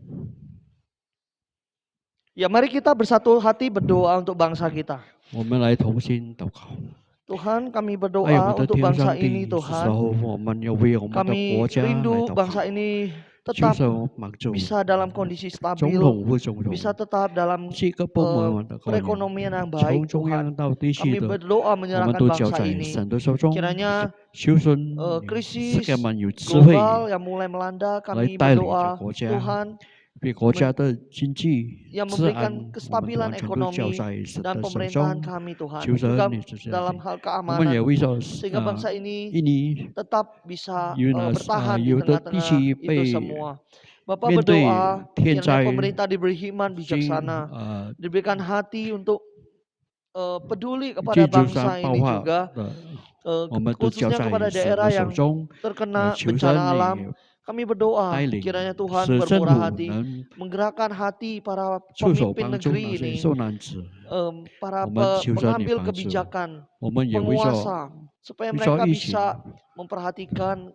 Ya, mari kita bersatu hati berdoa untuk bangsa kita. 我们来同心祷告。 Tuhan, kami 哎呀，我 berdoa 们的 untuk 天 bangsa 上帝， ini 是时 Tuhan. 候我们要为我们的 Kami 国家来 rindu 祷 bangsa 告， ini 求 tetap 神帮助 bisa dalam kondisi 总 stabil, 统或总统， bisa tetap dalam 这个部门的官员， perekonomian yang 从 baik 中央 Tuhan. 到地区 Kami 的， berdoa 我们 menyerahkan 都交 bangsa 在 ini. 神的手中。 Kiranya 求神 krisis 赐给我们有智慧， global yang mulai melanda, 来 kami 带领着 berdoa 国家， Tuhan 为国家的经济、 yang 治安， memberikan 我们 kestabilan 完全都交 ekonomi 在神 dan 的手 pemerintahan 中。 kami Tuhan. 求 Juga 神，你是这样 dalam 子。 hal 我们也 keamanan 为着 sehingga bangsa ini 印尼 tetap bisa 有哪 bertahan di 有的地 tengah-tengah 区 itu 被 semua. Bapak 面对 berdoa 天 kiranya 灾 pemerintah diberi hikmat 经 bijaksana, diberikan hati untuk peduli kepada 地球 bangsa 上爆 ini 发 juga, 的，我们都交 khususnya 在 kepada 神 daerah 的手 yang 中。 terkena 求 bencana 神 alam. 你 Kami berdoa 带领 kiranya Tuhan 使政 bermurah 府 hati, 能 menggerakkan hati para 出手 pemimpin 帮助 negeri 那些 ini, 受难者。 para 我们求神你 pengambil 帮助， kebijakan, 我们也为着 penguasa, supaya 为 mereka 着疫情 bisa memperhatikan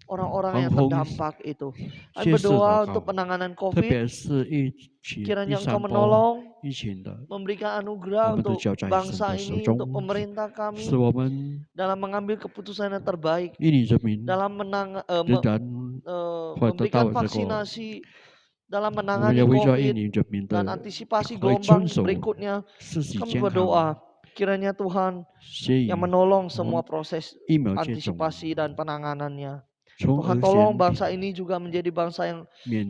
orang-orang yang 防控 terdampak itu. Kami 先是 berdoa 祷 untuk 告， penanganan 特 COVID, 别是疫情第 kiranya 三 Engkau 波 menolong, 疫情的， memberikan 我 anugerah 们都 untuk 交在神 bangsa 的手 ini, 中， untuk pemerintah 使 kami 我们 dalam mengambil keputusan yang terbaik, 印尼人民 dalam 仍然会得 memberikan 到这个， vaksinasi, dalam 我们 menangani 也为着印 COVID 尼人民 dan 的 antisipasi 可以 gelombang 遵守 berikutnya. 自己 Kami 健 berdoa 康， kiranya Tuhan 所以 yang menolong semua proses 疫苗接种， antisipasi dan penanganannya. 从 Tuhan 而 tolong 先 bangsa ini juga menjadi bangsa yang 免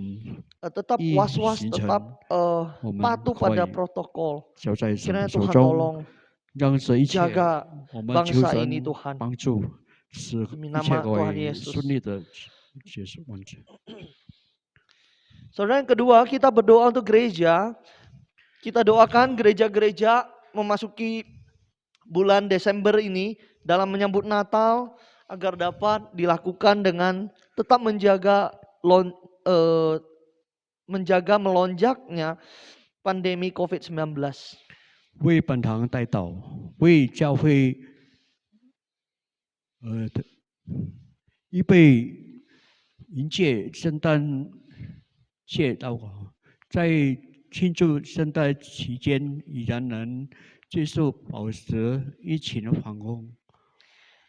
tetap 疫 was-was, 形 tetap 成，我们 patuh 可 pada 以 protokol. 交在神 Kiranya 的手 Tuhan 中， tolong 让这一切 jaga 我们求 bangsa ini 神 Tuhan. 帮助，使 Demi 一 nama 切可 Tuhan 以 Yesus. 顺利的结束完成。 Saudara, yang kedua, kita berdoa untuk gereja. Kita doakan gereja-gereja memasuki bulan Desember ini dalam menyambut Natal agar dapat dilakukan dengan tetap menjaga melonjaknya pandemi COVID-19. 为本堂代祷，为教会预备迎接圣诞节到，在庆祝圣诞期间依然能接受保持疫情的防控。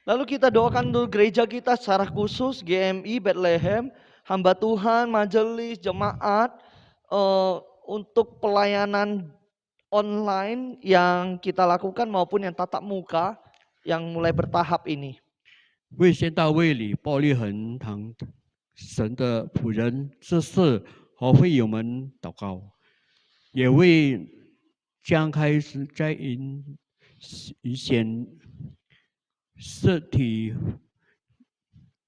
Lalu kita doakan untuk gereja kita secara khusus, GMI Bethlehem, hamba Tuhan, majelis, jemaat, untuk pelayanan online yang kita lakukan maupun yang tatap muka yang mulai bertahap ini. 为先到卫理鲍利恒堂神的仆人、知识和会友们祷告，也为将开始在营选实体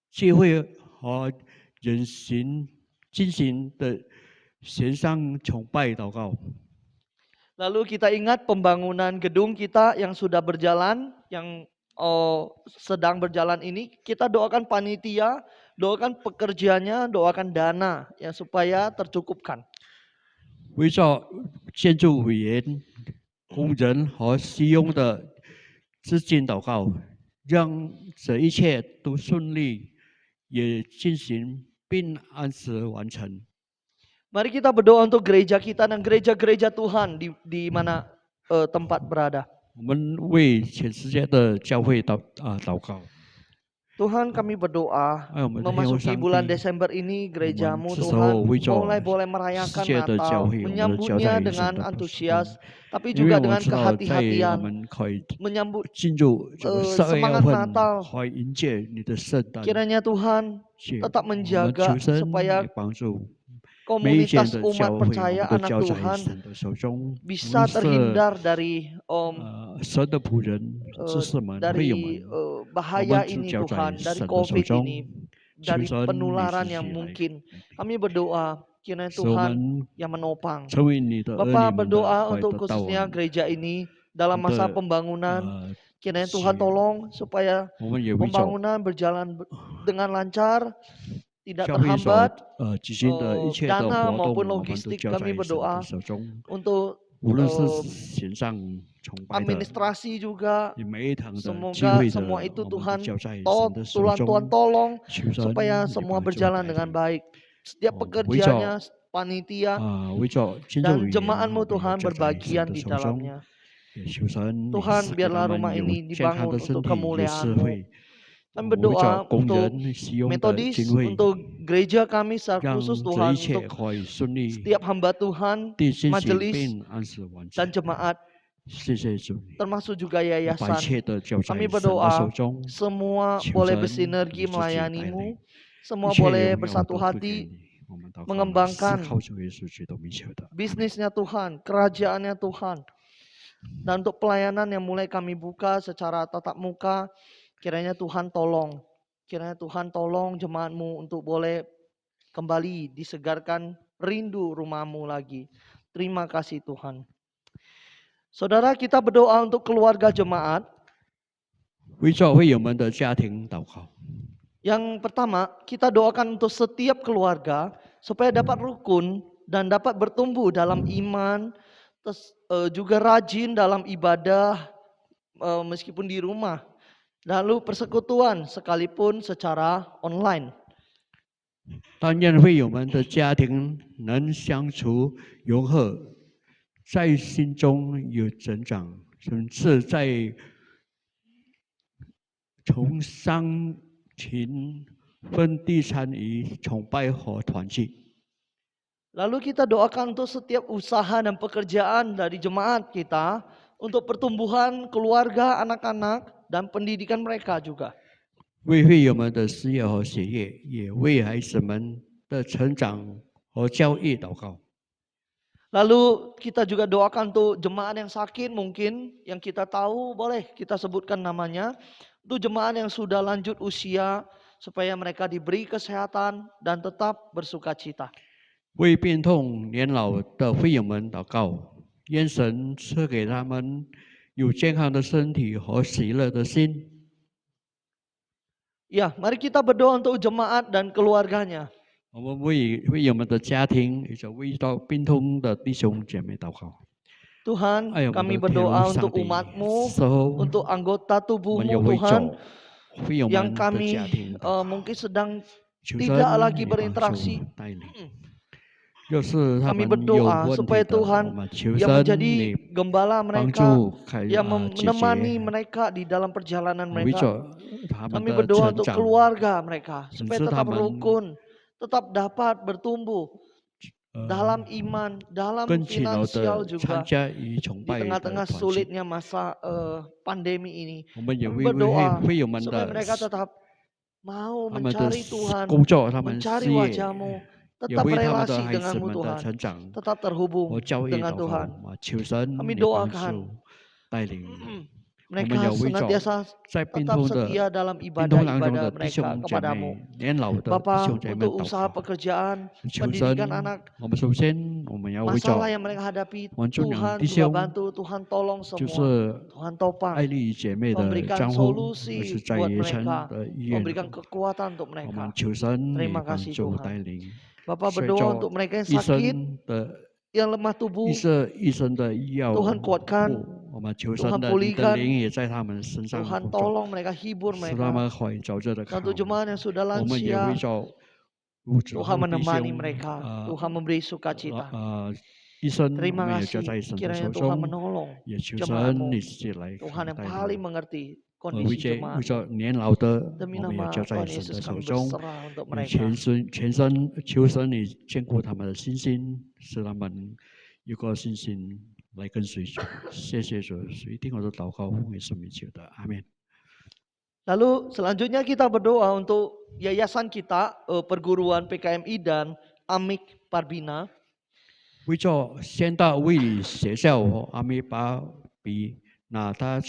聚会和人行进行的线上崇拜祷告。 Lalu kita ingat pembangunan gedung kita yang sudah berjalan, yang sedang berjalan ini, kita doakan panitia, doakan pekerjanya, doakan dana ya supaya tercukupkan. 为着建筑委员、工人和使用的资金祷告，让这一切都顺利，也进行并按时完成。 Mari kita berdoa untuk gereja kita dan gereja-gereja Tuhan di mana tempat berada. 我们为全世界的教会祷告。 Tuhan, kami berdoa memasuki bulan Desember ini gerejamu Tuhan boleh merayakan Natal, menyambutnya dengan antusias, tapi juga dengan kehati-hatian, menyambut semangat Natal. Kiranya Tuhan tetap menjaga supaya komunitas umat percaya anak Tuhan bisa terhindar dari 神的仆人、知 eh, 识们、会友们， dari 我 bahaya 们只 ini 交在 Tuhan, dari 神的手 COVID 中， ini, 求 dari 神你 penularan 自 yang 己来， mungkin. Kami berdoa kiranya 使我 Tuhan 们 yang menopang. 成为你的儿 Bapak 女们的 berdoa 怀 untuk 的道 khususnya 恩， gereja ini dalam 你 masa 的 pembangunan. kiranya 喜 Tuhan 悦， tolong supaya 我们也为着 pembangunan berjalan dengan lancar, tidak 教会所 terhambat. 举行的一切的 Dana 活动， maupun 我们都 logistik 交 kami 在神 berdoa 的手中。 untuk 无论是 eh, 线上崇拜的， administrasi juga. 每一堂的聚 Semoga 会的， semua itu 我们都 Tuhan 交在神的手 Tuhan 中。 tolong 求神 supaya 也 semua 帮助 berjalan 带 dengan 领。 baik. Setiap Oh, pekerjaannya, panitia 为着建造 dan 语言， jemaatmu 我们也 Tuhan 交在 berbagian 神的 di 手中。 dalamnya. 也求神， Tuhan 赐给 biarlah 他们 rumah 有 ini 健康 dibangun 的身 untuk 体，有智 kemuliaan-Mu. 慧。 Kami 为着 berdoa 工 untuk 人使用的 metodis, 经费， untuk gereja kami secara 让 khusus 这 Tuhan, 一切 untuk 可以顺利 setiap hamba Tuhan, 地进行 majelis 并按时完 dan 成。 jemaat, 谢谢主， termasuk juga 把一 yayasan. 切的交在 Kami 神的手 berdoa 中。 semua 求 boleh 神 bersinergi 你自己带领， melayani-Mu, 一 semua 切 boleh 荣耀 bersatu 都归给 hati 你。我们祷告了， mengembangkan 是靠主耶稣基督名求的。 bisnisnya Tuhan, kerajaannya Tuhan. Dan untuk pelayanan yang mulai kami buka secara tatap muka, kiranya Tuhan tolong. Kiranya Tuhan tolong jemaat-Mu untuk boleh kembali disegarkan rindu rumah-Mu lagi. Terima kasih Tuhan. Saudara, kita berdoa untuk keluarga jemaat. 为着会友们的家庭祷告。 Yang pertama, kita doakan untuk setiap keluarga supaya dapat rukun dan dapat bertumbuh dalam iman, terus juga rajin dalam ibadah meskipun di rumah. Lalu persekutuan sekalipun secara online. 但愿会友们的家庭能相处融合，在心中有成长，甚至在从伤情分地参与崇拜和团聚。 Lalu kita doakan untuk setiap usaha dan pekerjaan dari jemaat kita untuk pertumbuhan keluarga, anak-anak, dan pendidikan mereka juga. 为会友们的事业和学业，也为孩子们的成长和教育祷告。 Lalu kita juga doakan untuk jemaat yang sakit mungkin, yang kita tahu boleh kita sebutkan namanya. Untuk jemaat yang sudah lanjut usia, supaya mereka diberi kesehatan dan tetap bersuka cita. 为病痛年老的会友们祷告，愿神赐给他们有健康的身体和喜乐的心。 Ya, mari kita berdoa untuk jemaat dan keluarganya. 我们为会友们的家庭，也就为到病痛的弟兄姐妹祷告。 Tuhan, 哎呀，我 kami 们的天 berdoa 父上 untuk 帝， umat-Mu, 时候 untuk anggota 我们也 tubuh-Mu 为 Tuhan, 着会友 yang 们的 kami 家庭祷告， mungkin sedang 求 tidak 神 lagi 也帮 berinteraksi. 助带领。若是他 Kami 们有 berdoa 问 supaya 题的，我 Tuhan 们求 yang 神 menjadi 你 gembala 帮 mereka, 助开 yang 解 menemani 决， mereka di dalam perjalanan 为 mereka. 着他们 Kami 的 berdoa 成 untuk 长， keluarga mereka 甚 supaya 至他 tetap 们 rukun, tetap dapat bertumbuh dalam iman, dalam 更勤劳 finansial 的参 juga 加与崇 di 拜的 tengah-tengah 团契。 sulitnya masa pandemi ini. 我们也 Kami 为 berdoa 会友们 supaya 的 mereka tetap mau 他们的 mencari Tuhan, 工作、他们 mencari 事业， wajah-Mu, 也 tetap 为他们 relasi 的孩子 denganmu 们的 Tuhan, 成长 tetap terhubung 和教育 dengan 祷告 Tuhan. 求神 Kami 也帮 doakan 助带领。 mereka 我们也为着 senantiasa 在病 tetap 痛的 setia dalam 病痛当中 ibadah-ibadah 的弟 mereka 兄姐 kepadamu. 妹、年老的弟 Bapa, 兄姐妹 untuk 祷 usaha 告， pekerjaan, 求 pendidikan 神 anak, 我们首先我们要为 masalah 着 yang mereka hadapi, 我们众两 Tuhan 弟 juga 兄， bantu, Tuhan tolong 就 semua, 是 Tuhan topang, 爱丽姐妹的 memberikan 丈夫， solusi 是在 buat 野城 mereka, 的医院， memberikan kekuatan untuk 我们 mereka. 求神也 Terima 帮 kasih 助 Tuhan. 带领。 Bapak 随 berdoa 着 untuk mereka yang 医 sakit, 生的 yang lemah tubuh, 医生的医药 Tuhan kuatkan, 我们求 Tuhan 神的你的 pulihkan, 灵也在他们身上 Tuhan 工作， tolong mereka, hibur 使他 mereka. 们可以早日的 Dan 康 untuk 复。 jemaat yang sudah 我们也 lansia, 为着无子 Tuhan 后弟 menemani 兄 mereka, 啊 Tuhan memberi sukacita. 医生，我 Terima 们也交 kasih 在神的 kiranya 手 Tuhan 中， menolong 也求神 jemaat-Mu, 你自己来 Tuhan yang 带 paling 领。 mengerti 为 kondisi 着 jemaat. 年老的， Demi 我们也 nama 交在 Tuhan 神 Yesus 的手 kami 中， berserah untuk 你 mereka. 全身求神你坚固他们的信心，使他们有个信心来跟随主。谢谢主，所以听我的祷告，奉耶稣名求的，阿门。 Lalu selanjutnya kita berdoa untuk yayasan kita, perguruan PKMI dan Amik Parbina. 为着先到卫理学校和阿米巴比那他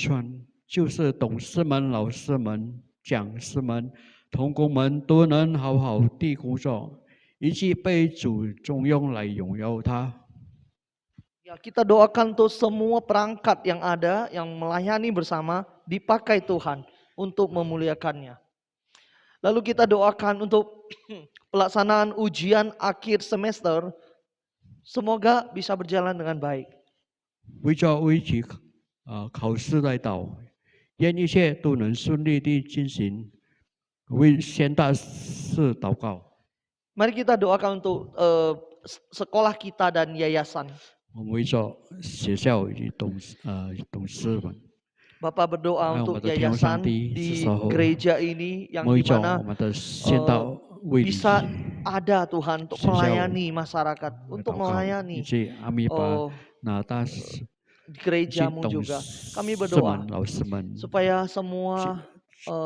就是董事们、老师们、讲师们、同工们都能好好地工作，以及被主重用来荣耀他。 Ya, kita doakan untuk semua perangkat yang ada, yang melayani bersama, dipakai Tuhan untuk memuliakannya. Lalu kita doakan untuk pelaksanaan ujian akhir semester, semoga bisa berjalan dengan baik. 为着危急考试来祷，愿一切都能顺利地进行。为先大事祷告。 Mari kita doakan untuk sekolah kita dan yayasan. 我们为着学校以及董事们， Bapak berdoa untuk yayasan di gereja ini yang dimana bisa ada Tuhan untuk melayani masyarakat, untuk melayani di gerejamu juga. Kami berdoa supaya semua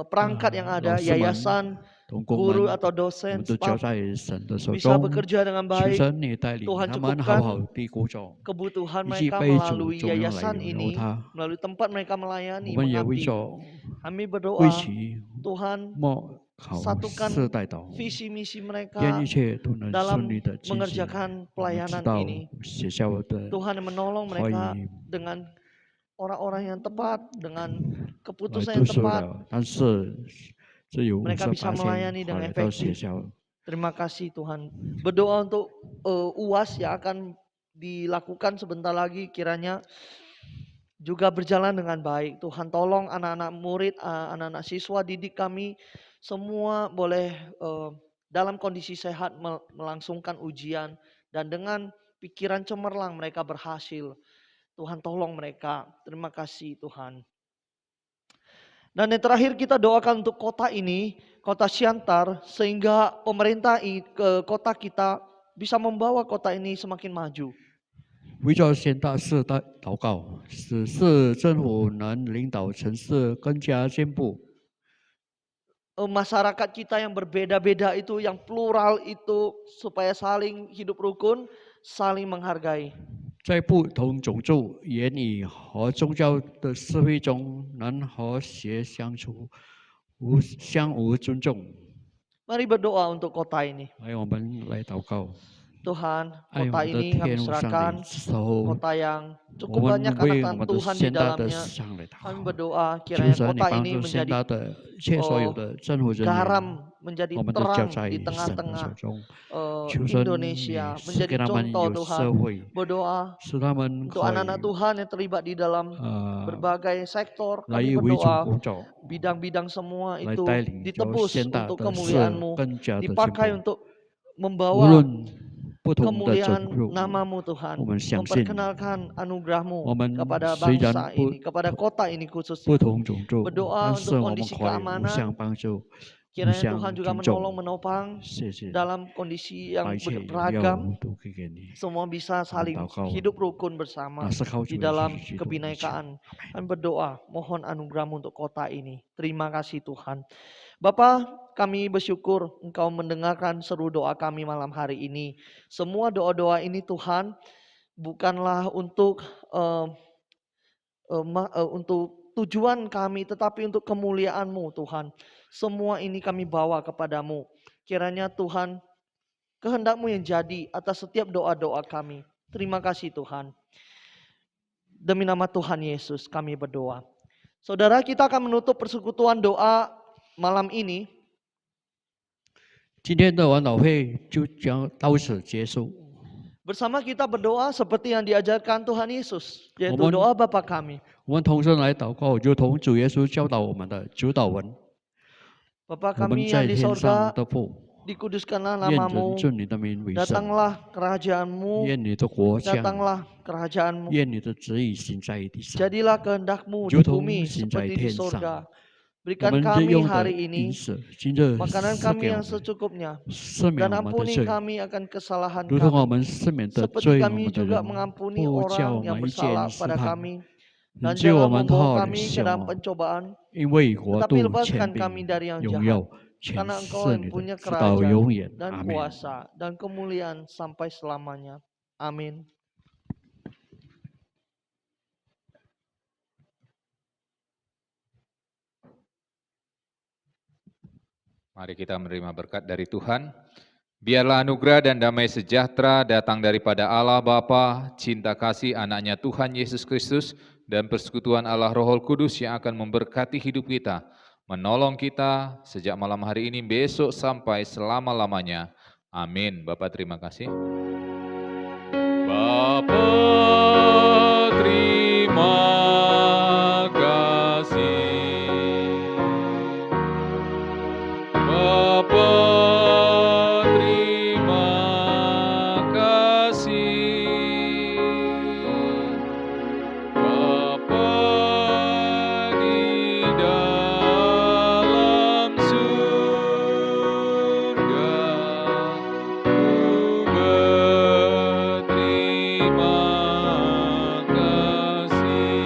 perangkat yang ada, yayasan, guru atau dosen, staf, bisa bekerja dengan baik. Tuhan cukupkan kebutuhan mereka melalui yayasan ini, melalui tempat mereka melayani, mengabdi. Kami berdoa, Tuhan satukan visi misi mereka dalam mengerjakan pelayanan ini. Tuhan menolong mereka dengan orang-orang yang tepat, dengan keputusan yang tepat. Mereka bisa melayani dengan efektif. Terima kasih Tuhan. Berdoa untuk UAS yang akan dilakukan sebentar lagi, kiranya juga berjalan dengan baik. Tuhan tolong anak-anak murid, anak-anak siswa didik kami, semua boleh dalam kondisi sehat melangsungkan ujian. Dan dengan pikiran cemerlang mereka berhasil. Tuhan tolong mereka. Terima kasih Tuhan. Dan yang terakhir kita doakan untuk kota ini, kota Siantar, sehingga pemerintah ke kota kita bisa membawa kota ini semakin maju. 为着县大事祷告，使市政府能领导城市更加进步。 Masyarakat kita yang berbeda-beda itu, yang plural itu, supaya saling hidup rukun, saling menghargai. 在不同种族、言语和宗教的社会中，能和谐相处，相互尊重。 Mari berdoa untuk kota ini. 来，我们来祷告。 Tuhan, kota ini kami serahkan, kota yang cukup banyak anak Tuhan di dalamnya. Kami berdoa kiranya kota ini menjadi garam, menjadi terang di tengah-tengah Indonesia, menjadi contoh Tuhan. Berdoa untuk anak-anak Tuhan yang terlibat di dalam berbagai sektor. Kami berdoa bidang-bidang semua itu ditebus untuk kemuliaan-Mu, dipakai untuk membawa kemuliaan namamu Tuhan, memperkenalkan anugerah-Mu kepada bangsa ini, kepada kota ini khususnya. Berdoa untuk kondisi keamanan, kiranya Tuhan juga menolong menopang dalam kondisi yang beragam. Semua bisa saling hidup rukun bersama di dalam kebinekaan. Kami berdoa, mohon anugerah-Mu untuk kota ini. Terima kasih Tuhan. Bapa, kami bersyukur Engkau mendengarkan seru doa kami malam hari ini. Semua doa-doa ini Tuhan bukanlah untuk tujuan kami, tetapi untuk kemuliaan-Mu Tuhan. Semua ini kami bawa kepadamu. Kiranya Tuhan, kehendak-Mu yang jadi atas setiap doa-doa kami. Terima kasih Tuhan. Demi nama Tuhan Yesus kami berdoa. Saudara, kita akan menutup persekutuan doa malam ini. 今天的晚祷会就将到此结束。 Bersama kita berdoa seperti yang diajarkan Tuhan Yesus, yaitu doa Bapa kami. 我们同声来祷告，如同主耶稣教导我们的主祷文。 Bapa kami yang di sorga, dikuduskanlah namamu, datanglah kerajaan-Mu, datanglah kerajaan-Mu, jadilah kehendak-Mu di bumi seperti di sorga. Berikan kami hari ini makanan kami yang secukupnya, dan ampuni kami akan kesalahan kami, seperti kami juga mengampuni orang yang bersalah pada kami. Dan jangan membawa kami ke dalam pencobaan, tetapi lepaskan kami dari yang jahat. Karena Engkau yang punya kerajaan dan kuasa dan kemuliaan sampai selamanya. Amin. Mari kita menerima berkat dari Tuhan. Biarlah anugerah dan damai sejahtera datang daripada Allah Bapa, cinta kasih anaknya Tuhan Yesus Kristus, dan persekutuan Allah Roh Kudus yang akan memberkati hidup kita, menolong kita sejak malam hari ini, besok sampai selama-lamanya. Amin. Bapak terima kasih. Bapa terima kasih. Bapa terima kasih. Bapa di dalam surga, ku berterima kasih.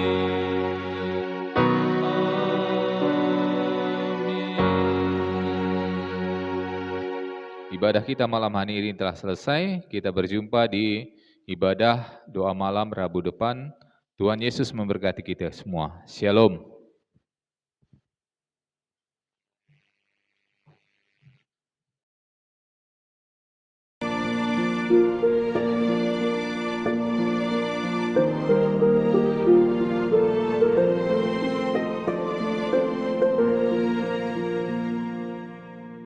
Amin. Ibadah kita malam hari ini telah selesai. Kita berjumpa di ibadah doa malam Rabu depan. Tuhan Yesus memberkati kita semua. Shalom.